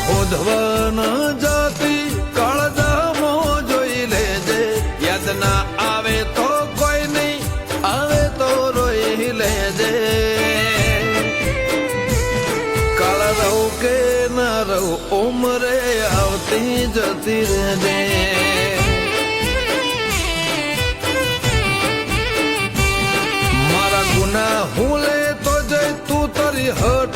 હોધવન જાતિ કાળજામો જોઈ લેજે યાદ ના આવે તો કોઈ નહીં આવે તો રોઈ લેજે કાળ રહું કે ના રહું ઉમરે આવતી જતી રહેજે મારા ગુના હું લે તો જઈ તું તારી હર